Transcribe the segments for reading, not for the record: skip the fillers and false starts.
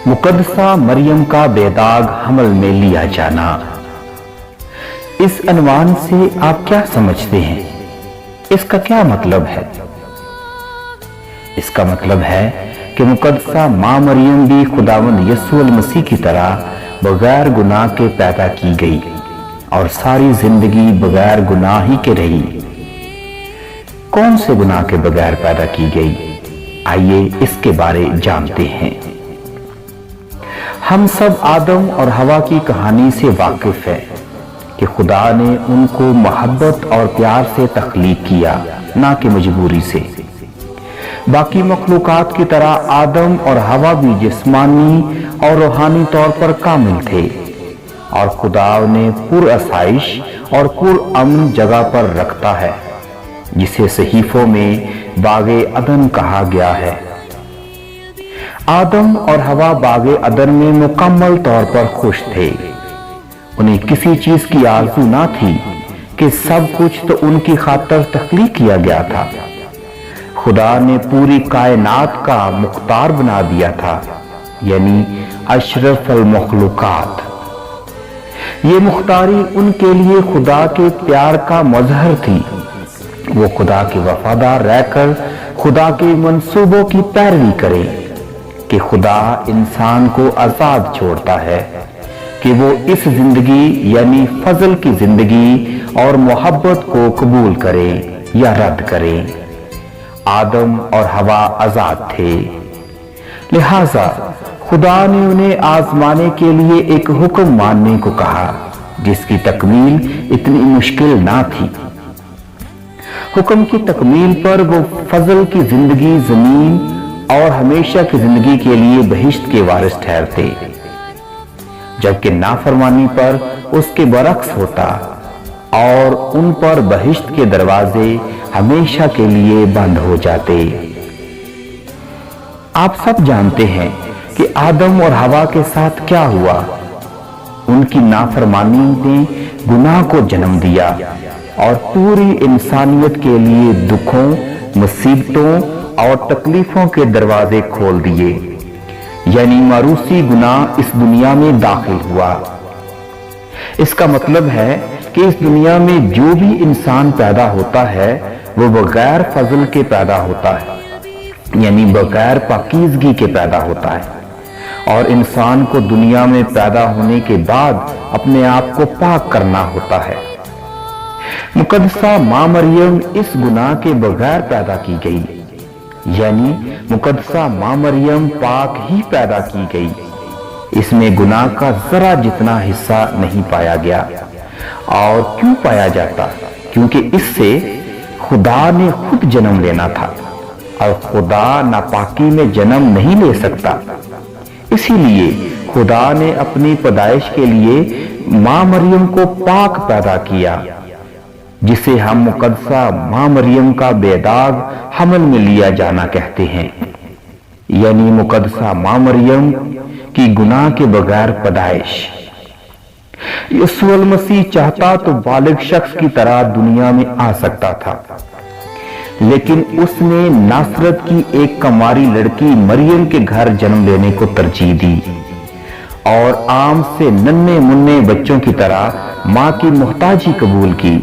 مقدسہ مریم کا بے داغ حمل میں لیا جانا۔ اس عنوان سے آپ کیا سمجھتے ہیں؟ اس کا کیا مطلب ہے؟ اس کا مطلب ہے کہ مقدسہ ماں مریم بھی خداوند یسوع المسیح کی طرح بغیر گناہ کے پیدا کی گئی اور ساری زندگی بغیر گناہ ہی کے رہی۔ کون سے گناہ کے بغیر پیدا کی گئی؟ آئیے اس کے بارے جانتے ہیں۔ ہم سب آدم اور حوا کی کہانی سے واقف ہیں کہ خدا نے ان کو محبت اور پیار سے تخلیق کیا، نہ کہ مجبوری سے۔ باقی مخلوقات کی طرح آدم اور حوا بھی جسمانی اور روحانی طور پر کامل تھے، اور خدا انہیں پر آسائش اور پر امن جگہ پر رکھتا ہے، جسے صحیفوں میں باغ عدن کہا گیا ہے۔ آدم اور حوا باغ عدن میں مکمل طور پر خوش تھے۔ انہیں کسی چیز کی آرزو نہ تھی کہ سب کچھ تو ان کی خاطر تخلیق کیا گیا تھا۔ خدا نے پوری کائنات کا مختار بنا دیا تھا، یعنی اشرف المخلوقات۔ یہ مختاری ان کے لیے خدا کے پیار کا مظہر تھی۔ وہ خدا کے وفادار رہ کر خدا کے منصوبوں کی پیروی کریں کہ خدا انسان کو آزاد چھوڑتا ہے کہ وہ اس زندگی یعنی فضل کی زندگی اور محبت کو قبول کرے یا رد کرے۔ آدم اور حوا آزاد تھے، لہذا خدا نے انہیں آزمانے کے لیے ایک حکم ماننے کو کہا جس کی تکمیل اتنی مشکل نہ تھی۔ حکم کی تکمیل پر وہ فضل کی زندگی زمین اور ہمیشہ کی زندگی کے لیے بہشت کے وارث ٹھہرتے، جبکہ نافرمانی پر اس کے برعکس ہوتا اور ان پر بہشت کے دروازے ہمیشہ کے لیے بند ہو جاتے۔ آپ سب جانتے ہیں کہ آدم اور حوا کے ساتھ کیا ہوا۔ ان کی نافرمانی نے گناہ کو جنم دیا اور پوری انسانیت کے لیے دکھوں، مصیبتوں اور تکلیفوں کے دروازے کھول دیے، یعنی موروثی گناہ اس دنیا میں داخل ہوا۔ اس کا مطلب ہے کہ اس دنیا میں جو بھی انسان پیدا ہوتا ہے وہ بغیر فضل کے پیدا ہوتا ہے، یعنی بغیر پاکیزگی کے پیدا ہوتا ہے، اور انسان کو دنیا میں پیدا ہونے کے بعد اپنے آپ کو پاک کرنا ہوتا ہے۔ مقدسہ ماں مریم اس گناہ کے بغیر پیدا کی گئی، یعنی مقدسہ ماں مریم پاک ہی پیدا کی گئی۔ اس میں گناہ کا ذرا جتنا حصہ نہیں پایا گیا۔ اور کیوں پایا جاتا؟ کیونکہ اس سے خدا نے خود جنم لینا تھا، اور خدا ناپاکی میں جنم نہیں لے سکتا۔ اسی لیے خدا نے اپنی پیدائش کے لیے ماں مریم کو پاک پیدا کیا، جسے ہم مقدسہ ماں مریم کا بے داغ حمل میں لیا جانا کہتے ہیں، یعنی مقدسہ ماں مریم کی گناہ کے بغیر پیدائش۔ یسوع المسیح چاہتا تو بالغ شخص کی طرح دنیا میں آ سکتا تھا، لیکن اس نے ناصرت کی ایک کماری لڑکی مریم کے گھر جنم لینے کو ترجیح دی، اور عام سے ننھے منھے بچوں کی طرح ماں کی محتاجی قبول کی۔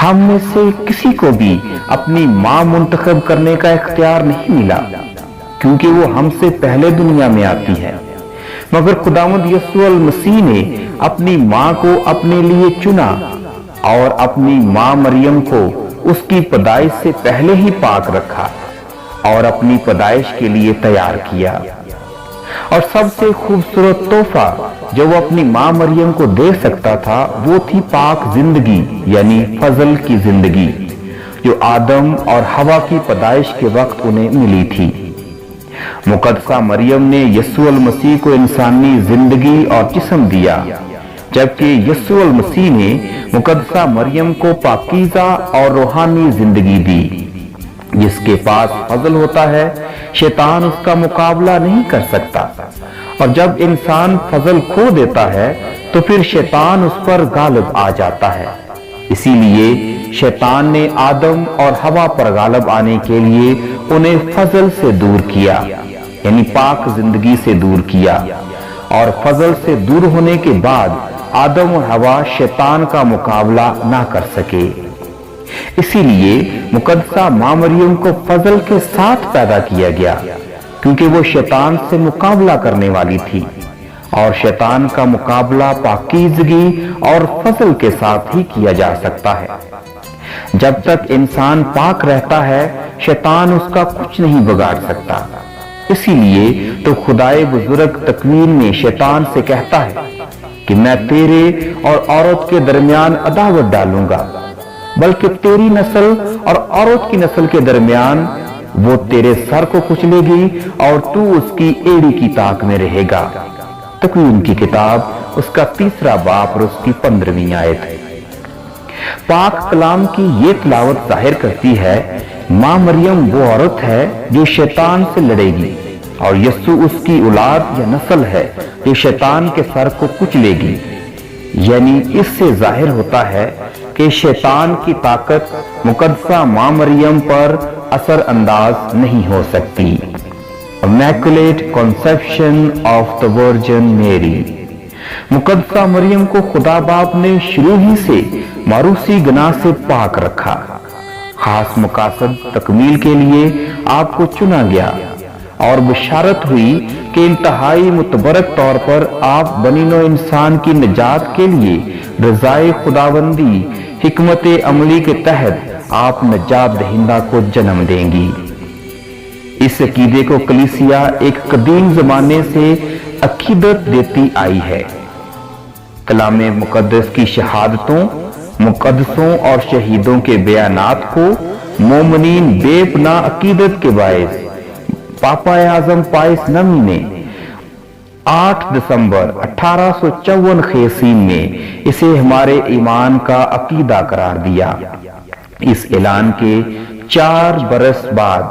ہم میں سے کسی کو بھی اپنی ماں منتخب کرنے کا اختیار نہیں ملا، کیونکہ وہ ہم سے پہلے دنیا میں آتی ہے، مگر خداوند یسوع المسیح نے اپنی ماں کو اپنے لیے چنا اور اپنی ماں مریم کو اس کی پیدائش سے پہلے ہی پاک رکھا اور اپنی پیدائش کے لیے تیار کیا۔ اور سب سے خوبصورت تحفہ جو وہ اپنی ماں مریم کو دے سکتا تھا وہ تھی پاک زندگی، یعنی فضل کی زندگی، جو آدم اور حوا کی پیدائش کے وقت انہیں ملی تھی۔ مقدسہ مریم نے یسوع المسیح کو انسانی زندگی اور جسم دیا، جبکہ یسوع المسیح نے مقدسہ مریم کو پاکیزہ اور روحانی زندگی دی۔ جس کے پاس فضل ہوتا ہے شیطان اس کا مقابلہ نہیں کر سکتا، اور جب انسان فضل کھو دیتا ہے تو پھر شیطان اس پر غالب آ جاتا ہے۔ اسی لیے شیطان نے آدم اور حوا پر غالب آنے کے لیے انہیں فضل سے دور کیا، یعنی پاک زندگی سے دور کیا، اور فضل سے دور ہونے کے بعد آدم اور حوا شیطان کا مقابلہ نہ کر سکے۔ اسی لیے مقدسہ ماں مریم کو فضل کے ساتھ پیدا کیا گیا، کیونکہ وہ شیطان سے مقابلہ کرنے والی تھی، اور شیطان کا مقابلہ پاکیزگی اور فضل کے ساتھ ہی کیا جا سکتا ہے۔ جب تک انسان پاک رہتا ہے، شیطان اس کا کچھ نہیں بگاڑ سکتا۔ اسی لیے تو خدائے بزرگ تکوین میں شیطان سے کہتا ہے کہ میں تیرے اور عورت کے درمیان عداوت ڈالوں گا، بلکہ تیری نسل اور عورت کی نسل کے درمیان وہ تیرے سر کو کچلے گی اور تو اس کی ایڑی کی طاق میں رہے گا۔ تکوین کی کتاب اس کا 3 باب اور اس کی 15ویں آیت۔ پاک کلام کی یہ تلاوت ظاہر کرتی ہے ماں مریم وہ عورت ہے جو شیطان سے لڑے گی، اور یسوع اس کی اولاد یا نسل ہے جو شیطان کے سر کو کچلے گی۔ یعنی اس سے ظاہر ہوتا ہے کہ شیطان کی طاقت مقدسہ ماں مریم پر اثر انداز نہیں ہو سکتی۔ Immaculate Conception of the Virgin Mary۔ مقدسہ مریم کو خدا باپ نے شروع ہی سے معروسی گناہ سے پاک رکھا۔ خاص مقاصد تکمیل کے لیے آپ کو چنا گیا، اور بشارت ہوئی کہ انتہائی متبرک طور پر آپ بنی نوع انسان کی نجات کے لیے رضائے خداوندی حکمت عملی کے تحت آپ نجات دہندہ کو جنم دیں گی۔ اس عقیدے کو کلیسیا ایک قدیم زمانے سے عقیدت دیتی آئی ہے۔ کلام مقدس کی شہادتوں، مقدسوں اور شہیدوں کے بیانات کو مومنین بے پناہ عقیدت کے باعث پاپا اعظم پائس نویں نے 8 دسمبر 1854 خیسین میں اسے ہمارے ایمان کا عقیدہ قرار دیا۔ اس اعلان کے 4 برس بعد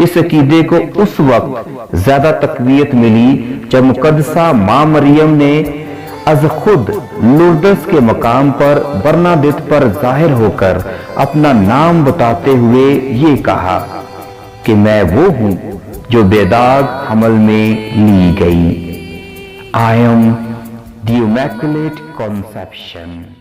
اس عقیدے کو اس وقت زیادہ تقویت ملی جب مقدسہ ماں مریم نے از خود لوردس کے مقام پر برنادت پر ظاہر ہو کر اپنا نام بتاتے ہوئے یہ کہا کہ میں وہ ہوں جو بے داغ حمل میں لی گئی۔ I am the Immaculate Conception۔